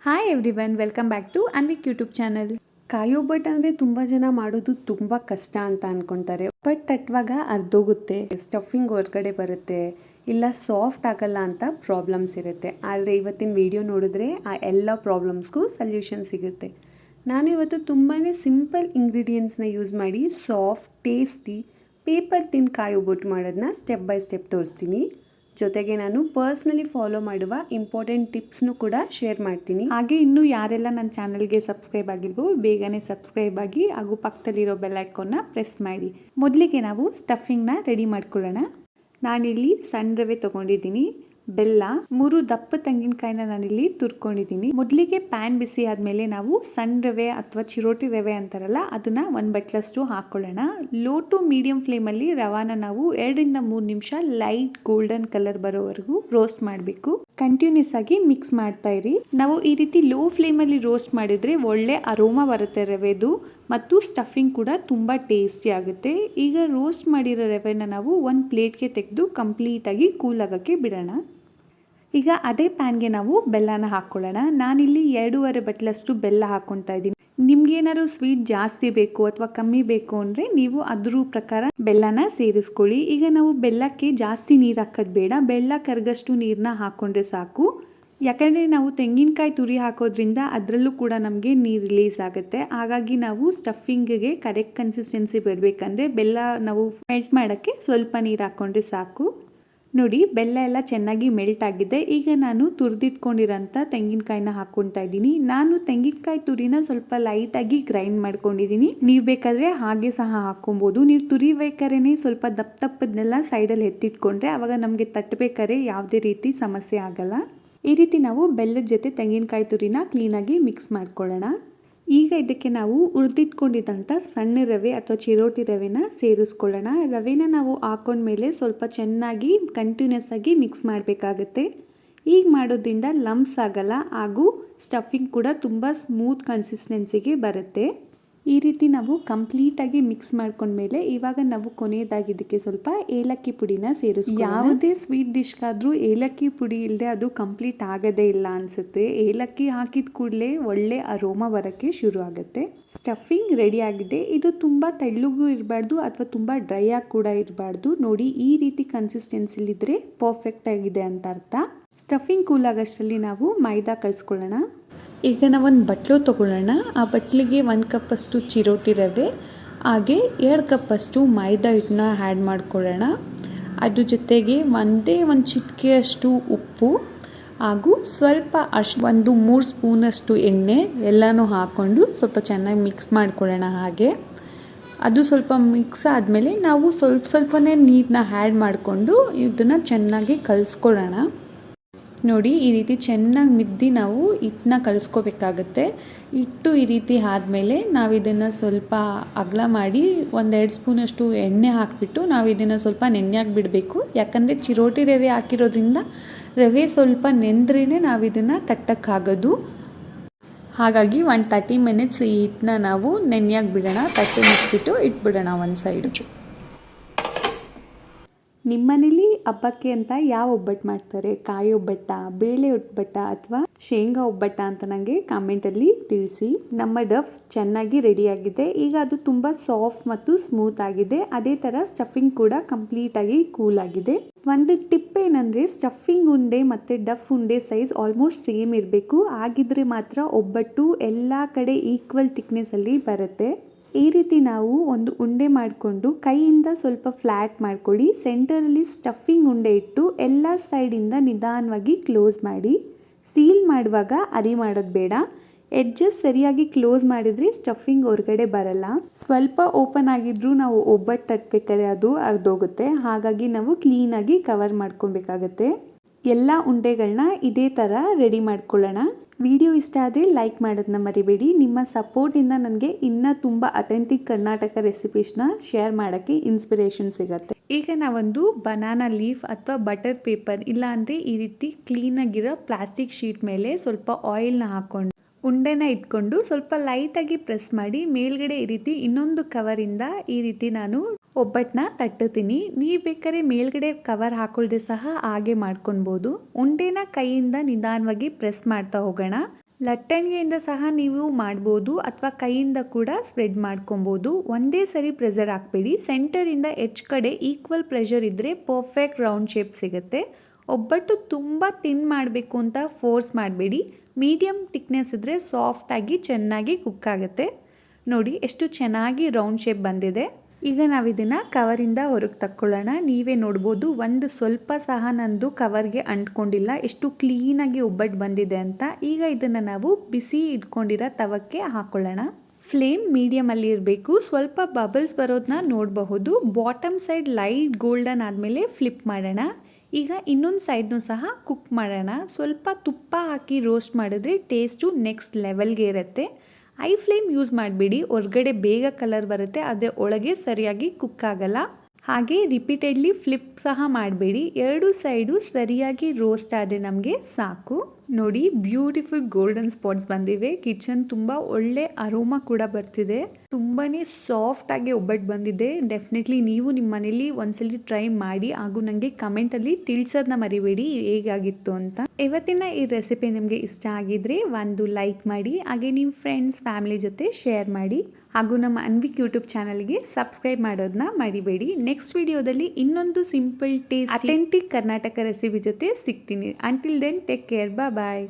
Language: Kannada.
Hi everyone, welcome back to Anvik YouTube channel. ಕಾಯಿ ಒಬ್ಬಟ್ಟು ಅಂದರೆ ತುಂಬ ಜನ ಮಾಡೋದು ತುಂಬ ಕಷ್ಟ ಅಂತ ಅಂದ್ಕೊತಾರೆ. ಬಟ್ ತಟ್ಟುವಾಗ ಅರ್ಧೋಗುತ್ತೆ, ಸ್ಟಫಿಂಗ್ ಹೊರಗಡೆ ಬರುತ್ತೆ, ಇಲ್ಲ ಸಾಫ್ಟ್ ಆಗಲ್ಲ ಅಂತ ಪ್ರಾಬ್ಲಮ್ಸ್ ಇರುತ್ತೆ. ಆದರೆ ಇವತ್ತಿನ ವಿಡಿಯೋ ನೋಡಿದ್ರೆ ಆ ಎಲ್ಲ ಪ್ರಾಬ್ಲಮ್ಸ್ಗೂ ಸಲ್ಯೂಷನ್ ಸಿಗುತ್ತೆ. ನಾನು ಇವತ್ತು ತುಂಬಾ ಸಿಂಪಲ್ ಇಂಗ್ರೀಡಿಯೆಂಟ್ಸ್ನ ಯೂಸ್ ಮಾಡಿ ಸಾಫ್ಟ್ ಟೇಸ್ಟಿ ಪೇಪರ್ ತಿನ್ ಕಾಯಿ ಒಬ್ಬಟ್ಟು ಮಾಡೋದನ್ನ ಸ್ಟೆಪ್ ಬೈ ಸ್ಟೆಪ್ ತೋರಿಸ್ತೀನಿ. ಜೊತೆಗೆ ನಾನು ಪರ್ಸ್ನಲಿ ಫಾಲೋ ಮಾಡುವ ಇಂಪಾರ್ಟೆಂಟ್ ಟಿಪ್ಸ್ನು ಕೂಡ ಶೇರ್ ಮಾಡ್ತೀನಿ. ಹಾಗೆ ಇನ್ನೂ ಯಾರೆಲ್ಲ ನನ್ನ ಚಾನಲ್ಗೆ ಸಬ್ಸ್ಕ್ರೈಬ್ ಆಗಿಲ್ವೋ ಬೇಗನೆ ಸಬ್ಸ್ಕ್ರೈಬ್ ಆಗಿ ಹಾಗೂ ಪಕ್ಕದಲ್ಲಿರೋ ಬೆಲ್ ಐಕಾನ್ನ ಪ್ರೆಸ್ ಮಾಡಿ. ಮೊದಲಿಗೆ ನಾವು ಸ್ಟಫಿಂಗ್ನ ರೆಡಿ ಮಾಡ್ಕೊಳ್ಳೋಣ. ನಾನಿಲ್ಲಿ ಸಣ್ಣ ರವೆ ತೊಗೊಂಡಿದ್ದೀನಿ, ಬೆಲ್ಲ, 3 ದಪ್ಪ ತೆಂಗಿನಕಾಯಿನ ನಾನಿಲ್ಲಿ ತುರ್ಕೊಂಡಿದ್ದೀನಿ. ಮೊದಲಿಗೆ ಪ್ಯಾನ್ ಬಿಸಿ ಆದಮೇಲೆ ನಾವು ಸಣ್ಣ ರವೆ ಅಥವಾ ಚಿರೋಟಿ ರವೆ ಅಂತಾರಲ್ಲ ಅದನ್ನ 1 ಬಟ್ಲಷ್ಟು ಹಾಕ್ಕೊಳ್ಳೋಣ. ಲೋ ಟು ಮೀಡಿಯಂ ಫ್ಲೇಮಲ್ಲಿ ರವಾನ ನಾವು 2 ರಿಂದ 3 ನಿಮಿಷ ಲೈಟ್ ಗೋಲ್ಡನ್ ಕಲರ್ ಬರೋವರೆಗೂ ರೋಸ್ಟ್ ಮಾಡಬೇಕು. ಕಂಟಿನ್ಯೂಸ್ ಆಗಿ ಮಿಕ್ಸ್ ಮಾಡ್ತಾ ಇರಿ. ನಾವು ಈ ರೀತಿ ಲೋ ಫ್ಲೇಮಲ್ಲಿ ರೋಸ್ಟ್ ಮಾಡಿದ್ರೆ ಒಳ್ಳೆ ಅರೋಮಾ ಬರುತ್ತೆ ರವೆದು, ಮತ್ತು ಸ್ಟಫಿಂಗ್ ಕೂಡ ತುಂಬ ಟೇಸ್ಟಿ ಆಗುತ್ತೆ. ಈಗ ರೋಸ್ಟ್ ಮಾಡಿರೋ ರವೆನ ನಾವು ಒಂದು ಪ್ಲೇಟ್ಗೆ ತೆಗೆದು ಕಂಪ್ಲೀಟಾಗಿ ಕೂಲ್ ಆಗೋಕ್ಕೆ ಬಿಡೋಣ. ಈಗ ಅದೇ ಪ್ಯಾನ್ಗೆ ನಾವು ಬೆಲ್ಲನ ಹಾಕ್ಕೊಳ್ಳೋಣ. ನಾನಿಲ್ಲಿ 2.5 ಬಟ್ಲಷ್ಟು ಬೆಲ್ಲ ಹಾಕ್ಕೊತಾ ಇದ್ದೀನಿ. ನಿಮ್ಗೇನಾದ್ರು ಸ್ವೀಟ್ ಜಾಸ್ತಿ ಬೇಕು ಅಥವಾ ಕಮ್ಮಿ ಬೇಕು ಅಂದರೆ ನೀವು ಅದ್ರ ಪ್ರಕಾರ ಬೆಲ್ಲನ ಸೇರಿಸ್ಕೊಳ್ಳಿ. ಈಗ ನಾವು ಬೆಲ್ಲಕ್ಕೆ ಜಾಸ್ತಿ ನೀರು ಹಾಕೋದು ಬೇಡ, ಬೆಲ್ಲ ಕರಗಷ್ಟು ನೀರನ್ನ ಹಾಕ್ಕೊಂಡ್ರೆ ಸಾಕು. ಯಾಕಂದರೆ ನಾವು ತೆಂಗಿನಕಾಯಿ ತುರಿ ಹಾಕೋದ್ರಿಂದ ಅದರಲ್ಲೂ ಕೂಡ ನಮಗೆ ನೀರು ರಿಲೀಸ್ ಆಗುತ್ತೆ. ಹಾಗಾಗಿ ನಾವು ಸ್ಟಫಿಂಗಿಗೆ ಕರೆಕ್ಟ್ ಕನ್ಸಿಸ್ಟೆನ್ಸಿ ಬಿಡಬೇಕಂದ್ರೆ ಬೆಲ್ಲ ನಾವು ಮೆಲ್ಟ್ ಮಾಡೋಕ್ಕೆ ಸ್ವಲ್ಪ ನೀರು ಹಾಕ್ಕೊಂಡ್ರೆ ಸಾಕು. ನೋಡಿ, ಬೆಲ್ಲ ಎಲ್ಲ ಚೆನ್ನಾಗಿ ಮೆಲ್ಟ್ ಆಗಿದೆ. ಈಗ ನಾನು ತುರಿದಿಟ್ಕೊಂಡಿರೋಂಥ ತೆಂಗಿನಕಾಯಿನ ಹಾಕ್ಕೊತಾ ಇದ್ದೀನಿ. ನಾನು ತೆಂಗಿನಕಾಯಿ ತುರಿನ ಸ್ವಲ್ಪ ಲೈಟಾಗಿ ಗ್ರೈಂಡ್ ಮಾಡ್ಕೊಂಡಿದ್ದೀನಿ. ನೀವು ಬೇಕಾದರೆ ಹಾಗೆ ಸಹ ಹಾಕ್ಕೊಬೋದು. ನೀವು ತುರಿಬೇಕಾದ್ರೆ ಸ್ವಲ್ಪ ದಪ್ಪದನ್ನೆಲ್ಲ ಸೈಡಲ್ಲಿ ಎತ್ತಿಟ್ಕೊಂಡ್ರೆ ಆವಾಗ ನಮಗೆ ತಟ್ಟಬೇಕಾದ್ರೆ ಯಾವುದೇ ರೀತಿ ಸಮಸ್ಯೆ ಆಗಲ್ಲ. ಈ ರೀತಿ ನಾವು ಬೆಲ್ಲದ ಜೊತೆ ತೆಂಗಿನಕಾಯಿ ತುರಿನ ಕ್ಲೀನಾಗಿ ಮಿಕ್ಸ್ ಮಾಡ್ಕೊಳ್ಳೋಣ. ಈಗ ಇದಕ್ಕೆ ನಾವು ಹುರಿದಿಟ್ಕೊಂಡಿದ್ದಂಥ ಸಣ್ಣ ರವೆ ಅಥವಾ ಚಿರೋಟಿ ರವೆನ ಸೇರಿಸ್ಕೊಳ್ಳೋಣ. ರವೆನ ನಾವು ಹಾಕೊಂಡ್ಮೇಲೆ ಸ್ವಲ್ಪ ಚೆನ್ನಾಗಿ ಕಂಟಿನ್ಯೂಸ್ ಆಗಿ ಮಿಕ್ಸ್ ಮಾಡಬೇಕಾಗತ್ತೆ. ಈಗ ಮಾಡೋದ್ರಿಂದ ಲಂಪ್ಸ್ ಆಗಲ್ಲ ಹಾಗೂ ಸ್ಟಫಿಂಗ್ ಕೂಡ ತುಂಬ ಸ್ಮೂತ್ ಕನ್ಸಿಸ್ಟೆನ್ಸಿಗೆ ಬರುತ್ತೆ. ಈ ರೀತಿ ನಾವು ಕಂಪ್ಲೀಟಾಗಿ ಮಿಕ್ಸ್ ಮಾಡ್ಕೊಂಡ್ಮೇಲೆ ಇವಾಗ ನಾವು ಕೊನೆಯದಾಗಿ ಇದಕ್ಕೆ ಸ್ವಲ್ಪ ಏಲಕ್ಕಿ ಪುಡಿನ ಸೇರಿಸ್ಕೊಳ್ಳೋಣ. ಯಾವುದೇ ಸ್ವೀಟ್ ಡಿಶ್ಗಾದರೂ ಏಲಕ್ಕಿ ಪುಡಿ ಇಲ್ಲದೆ ಅದು ಕಂಪ್ಲೀಟ್ ಆಗೋದೇ ಇಲ್ಲ ಅನಿಸುತ್ತೆ. ಏಲಕ್ಕಿ ಹಾಕಿದ ಕೂಡಲೇ ಒಳ್ಳೆ ಅರೋಮಾ ಬರೋಕ್ಕೆ ಶುರು ಆಗುತ್ತೆ. ಸ್ಟಫಿಂಗ್ ರೆಡಿ ಆಗಿದೆ. ಇದು ತುಂಬ ತೆಳ್ಳಗೂ ಇರಬಾರ್ದು ಅಥವಾ ತುಂಬ ಡ್ರೈ ಆಗಿ ಕೂಡ ಇರಬಾರ್ದು. ನೋಡಿ, ಈ ರೀತಿ ಕನ್ಸಿಸ್ಟೆನ್ಸಿಲಿದ್ರೆ ಪರ್ಫೆಕ್ಟ್ ಆಗಿದೆ ಅಂತ ಅರ್ಥ. ಸ್ಟಫಿಂಗ್ ಕೂಲ್ ಆಗೋಷ್ಟರಲ್ಲಿ ನಾವು ಮೈದಾ ಕಲಿಸ್ಕೊಳ್ಳೋಣ. ಈಗ ನಾವೊಂದು ಬಟ್ಲು ತೊಗೊಳ್ಳೋಣ. ಆ ಬಟ್ಲಿಗೆ 1 ಕಪ್ಪಷ್ಟು ಚಿರೋಟಿ ರವೆ ಹಾಗೆ 2 ಕಪ್ಪಷ್ಟು ಮೈದಾ ಹಿಟ್ಟನ್ನ ಆ್ಯಡ್ ಮಾಡ್ಕೊಳ್ಳೋಣ. ಅದ್ರ ಜೊತೆಗೆ ಒಂದು ಚಿಟಿಕೆಯಷ್ಟು ಉಪ್ಪು ಹಾಗೂ ಸ್ವಲ್ಪ ಒಂದು 3 ಸ್ಪೂನಷ್ಟು ಎಣ್ಣೆ ಎಲ್ಲನೂ ಹಾಕ್ಕೊಂಡು ಸ್ವಲ್ಪ ಚೆನ್ನಾಗಿ ಮಿಕ್ಸ್ ಮಾಡ್ಕೊಳ್ಳೋಣ. ಹಾಗೆ ಅದು ಸ್ವಲ್ಪ ಮಿಕ್ಸ್ ಆದಮೇಲೆ ನಾವು ಸ್ವಲ್ಪನೇ ನೀರನ್ನ ಆ್ಯಡ್ ಮಾಡಿಕೊಂಡು ಇದನ್ನು ಚೆನ್ನಾಗಿ ಕಲಿಸ್ಕೊಳ್ಳೋಣ. ನೋಡಿ, ಈ ರೀತಿ ಚೆನ್ನಾಗಿ ಮಿದ್ದಿ ನಾವು ಹಿಟ್ಟನ್ನ ಕಲಿಸ್ಕೋಬೇಕಾಗತ್ತೆ. ಹಿಟ್ಟು ಈ ರೀತಿ ಆದಮೇಲೆ ನಾವು ಇದನ್ನು ಸ್ವಲ್ಪ ಅಗಲ ಮಾಡಿ 1-2 ಸ್ಪೂನಷ್ಟು ಎಣ್ಣೆ ಹಾಕಿಬಿಟ್ಟು ನಾವು ಇದನ್ನು ಸ್ವಲ್ಪ ನೆನೆಯಾಗಿ ಬಿಡಬೇಕು. ಯಾಕಂದರೆ ಚಿರೋಟಿ ರವೆ ಹಾಕಿರೋದ್ರಿಂದ ರವೆ ಸ್ವಲ್ಪ ನೆಂದ್ರೇ ನಾವು ಇದನ್ನು ತಟ್ಟಕ್ಕಾಗೋದು. ಹಾಗಾಗಿ 30 ಮಿನಿಟ್ಸ್ ಈ ಹಿಟ್ಟನ್ನ ನಾವು ನೆನೆಯಾಗಿ ಬಿಡೋಣ. ತಟ್ಟೆ ಮುಚ್ಚಿಬಿಟ್ಟು ಇಟ್ಬಿಡೋಣ ಒಂದು ಸೈಡು. ನಿಮ್ಮನೇಲಿ ಹಬ್ಬಕ್ಕೆ ಅಂತ ಯಾವ ಒಬ್ಬಟ್ಟು ಮಾಡ್ತಾರೆ? ಕಾಯಿ ಒಬ್ಬಟ್ಟ, ಬೇಳೆ ಒಬ್ಬಟ್ಟ ಅಥವಾ ಶೇಂಗಾ ಒಬ್ಬಟ್ಟ ಅಂತ ನನಗೆ ಕಾಮೆಂಟಲ್ಲಿ ತಿಳಿಸಿ. ನಮ್ಮ ಡಫ್ ಚೆನ್ನಾಗಿ ರೆಡಿಯಾಗಿದೆ. ಈಗ ಅದು ತುಂಬ ಸಾಫ್ಟ್ ಮತ್ತು ಸ್ಮೂತ್ ಆಗಿದೆ. ಅದೇ ಥರ ಸ್ಟಫಿಂಗ್ ಕೂಡ ಕಂಪ್ಲೀಟಾಗಿ ಕೂಲ್ ಆಗಿದೆ. ಒಂದು ಟಿಪ್ ಏನಂದರೆ ಸ್ಟಫಿಂಗ್ ಉಂಡೆ ಮತ್ತು ಡಫ್ ಉಂಡೆ ಸೈಜ್ ಆಲ್ಮೋಸ್ಟ್ ಸೇಮ್ ಇರಬೇಕು. ಆಗಿದ್ರೆ ಮಾತ್ರ ಒಬ್ಬಟ್ಟು ಎಲ್ಲ ಕಡೆ ಈಕ್ವಲ್ ಥಿಕ್ನೆಸ್ಸಲ್ಲಿ ಬರುತ್ತೆ. ಈ ರೀತಿ ನಾವು ಒಂದು ಉಂಡೆ ಮಾಡಿಕೊಂಡು ಕೈಯಿಂದ ಸ್ವಲ್ಪ ಫ್ಲ್ಯಾಟ್ ಮಾಡ್ಕೊಳ್ಳಿ. ಸೆಂಟರಲ್ಲಿ ಸ್ಟಫಿಂಗ್ ಉಂಡೆ ಇಟ್ಟು ಎಲ್ಲ ಸೈಡಿಂದ ನಿಧಾನವಾಗಿ ಕ್ಲೋಸ್ ಮಾಡಿ. ಸೀಲ್ ಮಾಡುವಾಗ ಅರಿ ಮಾಡೋದು ಬೇಡ. ಎಡ್ಜಸ್ ಸರಿಯಾಗಿ ಕ್ಲೋಸ್ ಮಾಡಿದರೆ ಸ್ಟಫಿಂಗ್ ಹೊರಗಡೆ ಬರಲ್ಲ. ಸ್ವಲ್ಪ ಓಪನ್ ಆಗಿದ್ರೂ ನಾವು ಒಬ್ಬಟ್ಟು ತಟ್ಟಬೇಕಾದ್ರೆ ಅದು ಅರ್ಧೋಗುತ್ತೆ. ಹಾಗಾಗಿ ನಾವು ಕ್ಲೀನಾಗಿ ಕವರ್ ಮಾಡ್ಕೊಬೇಕಾಗತ್ತೆ. ಎಲ್ಲ ಉಂಡೆಗಳನ್ನ ಇದೇ ಥರ ರೆಡಿ ಮಾಡ್ಕೊಳ್ಳೋಣ. ವಿಡಿಯೋ ಇಷ್ಟ ಆದರೆ ಲೈಕ್ ಮಾಡೋದನ್ನ ಮರಿಬೇಡಿ. ನಿಮ್ಮ ಸಪೋರ್ಟಿಂದ ನನಗೆ ಇನ್ನೂ ತುಂಬ ಅಥೆಂಟಿಕ್ ಕರ್ನಾಟಕ ರೆಸಿಪೀಸ್ನ ಶೇರ್ ಮಾಡೋಕ್ಕೆ ಇನ್ಸ್ಪಿರೇಷನ್ ಸಿಗುತ್ತೆ. ಈಗ ನಾವೊಂದು ಬನಾನಾ ಲೀಫ್ ಅಥವಾ ಬಟರ್ ಪೇಪರ್ ಇಲ್ಲ ಅಂದರೆ ಈ ರೀತಿ ಕ್ಲೀನಾಗಿರೋ ಪ್ಲಾಸ್ಟಿಕ್ ಶೀಟ್ ಮೇಲೆ ಸ್ವಲ್ಪ ಆಯಿಲ್ನ ಹಾಕ್ಕೊಂಡು ಉಂಡೆನ ಇಟ್ಕೊಂಡು ಸ್ವಲ್ಪ ಲೈಟಾಗಿ ಪ್ರೆಸ್ ಮಾಡಿ ಮೇಲ್ಗಡೆ ಈ ರೀತಿ ಇನ್ನೊಂದು ಕವರಿಂದ ಈ ರೀತಿ ನಾನು ಒಬ್ಬಟ್ಟನ್ನ ತಟ್ಟುತ್ತೀನಿ. ನೀವು ಬೇಕಾದ್ರೆ ಮೇಲ್ಗಡೆ ಕವರ್ ಹಾಕೊಳ್ಳದೆ ಸಹ ಹಾಗೆ ಮಾಡ್ಕೊಳ್ಬೋದು. ಉಂಡೆನ ಕೈಯಿಂದ ನಿಧಾನವಾಗಿ ಪ್ರೆಸ್ ಮಾಡ್ತಾ ಹೋಗೋಣ. ಲಟ್ಟಣಿಗೆಯಿಂದ ಸಹ ನೀವು ಮಾಡ್ಬೋದು ಅಥವಾ ಕೈಯಿಂದ ಕೂಡ ಸ್ಪ್ರೆಡ್ ಮಾಡ್ಕೊಬೋದು. ಒಂದೇ ಸರಿ ಪ್ರೆಷರ್ ಹಾಕಬೇಡಿ, ಸೆಂಟರಿಂದ ಎಚ್ ಕಡೆ ಈಕ್ವಲ್ ಪ್ರೆಷರ್ ಇದ್ದರೆ ಪರ್ಫೆಕ್ಟ್ ರೌಂಡ್ ಶೇಪ್ ಸಿಗುತ್ತೆ. ಒಬ್ಬಟ್ಟು ತುಂಬ ತಿನ್ ಮಾಡಬೇಕು ಅಂತ ಫೋರ್ಸ್ ಮಾಡಬೇಡಿ, ಮೀಡಿಯಮ್ ಥಿಕ್ನೆಸ್ ಇದ್ದರೆ ಸಾಫ್ಟಾಗಿ ಚೆನ್ನಾಗಿ ಕುಕ್ ಆಗುತ್ತೆ. ನೋಡಿ ಎಷ್ಟು ಚೆನ್ನಾಗಿ ರೌಂಡ್ ಶೇಪ್ ಬಂದಿದೆ. ಈಗ ನಾವು ಇದನ್ನು ಕವರಿಂದ ಹೊರಗೆ ತಕ್ಕೊಳ್ಳೋಣ. ನೀವೇ ನೋಡ್ಬೋದು ಒಂದು ಸ್ವಲ್ಪ ಸಹ ನಂದು ಕವರ್ಗೆ ಅಂಟ್ಕೊಂಡಿಲ್ಲ, ಎಷ್ಟು ಕ್ಲೀನಾಗಿ ಒಬ್ಬಟ್ಟು ಬಂದಿದೆ ಅಂತ. ಈಗ ಇದನ್ನು ನಾವು ಬಿಸಿ ಇಟ್ಕೊಂಡಿರೋ ತವಕ್ಕೆ ಹಾಕೊಳ್ಳೋಣ. ಫ್ಲೇಮ್ ಮೀಡಿಯಮಲ್ಲಿ ಇರಬೇಕು. ಸ್ವಲ್ಪ ಬಬಲ್ಸ್ ಬರೋದನ್ನ ನೋಡಬಹುದು. ಬಾಟಮ್ ಸೈಡ್ ಲೈಟ್ ಗೋಲ್ಡನ್ ಆದಮೇಲೆ ಫ್ಲಿಪ್ ಮಾಡೋಣ. ಈಗ ಇನ್ನೊಂದು ಸೈಡ್ನೂ ಸಹ ಕುಕ್ ಮಾಡೋಣ. ಸ್ವಲ್ಪ ತುಪ್ಪ ಹಾಕಿ ರೋಸ್ಟ್ ಮಾಡಿದ್ರೆ ಟೇಸ್ಟು ನೆಕ್ಸ್ಟ್ ಲೆವೆಲ್ಗೆ ಇರುತ್ತೆ. ಐ ಫ್ಲೇಮ್ ಯೂಸ್ ಮಾಡಬೇಡಿ, ಹೊರಗಡೆ ಬೇಗ ಕಲರ್ ಬರುತ್ತೆ, ಆದರೆ ಒಳಗೆ ಸರಿಯಾಗಿ ಕುಕ್ ಆಗಲ್ಲ. ಹಾಗೆ ರಿಪೀಟೆಡ್ಲಿ ಫ್ಲಿಪ್ ಸಹ ಮಾಡಬೇಡಿ, ಎರಡು ಸೈಡು ಸರಿಯಾಗಿ ರೋಸ್ಟ್ ಆದರೆ ನಮಗೆ ಸಾಕು. ನೋಡಿ ಬ್ಯೂಟಿಫುಲ್ ಗೋಲ್ಡನ್ ಸ್ಪಾಟ್ಸ್ ಬಂದಿವೆ. ಕಿಚನ್ ತುಂಬ ಒಳ್ಳೆ ಅರೋಮಾ ಕೂಡ ಬರ್ತಿದೆ. ತುಂಬಾ ಸಾಫ್ಟಾಗಿ ಒಬ್ಬಟ್ಟು ಬಂದಿದೆ. ಡೆಫಿನೆಟ್ಲಿ ನೀವು ನಿಮ್ಮ ಮನೇಲಿ ಒಂದ್ಸಲಿ ಟ್ರೈ ಮಾಡಿ ಹಾಗೂ ನನಗೆ ಕಮೆಂಟಲ್ಲಿ ತಿಳಿಸೋದನ್ನ ಮರಿಬೇಡಿ ಹೇಗಾಗಿತ್ತು ಅಂತ. ಇವತ್ತಿನ ಈ ರೆಸಿಪಿ ನಿಮಗೆ ಇಷ್ಟ ಆಗಿದ್ರೆ ಒಂದು ಲೈಕ್ ಮಾಡಿ, ಹಾಗೆ ನಿಮ್ಮ ಫ್ರೆಂಡ್ಸ್ ಫ್ಯಾಮಿಲಿ ಜೊತೆ ಶೇರ್ ಮಾಡಿ, ಹಾಗೂ ನಮ್ಮ ಅನ್ವಿಕ್ ಯೂಟ್ಯೂಬ್ ಚಾನಲ್ಗೆ ಸಬ್ಸ್ಕ್ರೈಬ್ ಮಾಡೋದನ್ನ ಮರಿಬೇಡಿ. ನೆಕ್ಸ್ಟ್ ವಿಡಿಯೋದಲ್ಲಿ ಇನ್ನೊಂದು simple taste authentic Karnataka recipe ಜೊತೆ ಸಿಗ್ತೀನಿ. ಅಂಟಿಲ್ ದೆನ್ ಟೇಕ್ ಕೇರ್, ಬಾಯ್.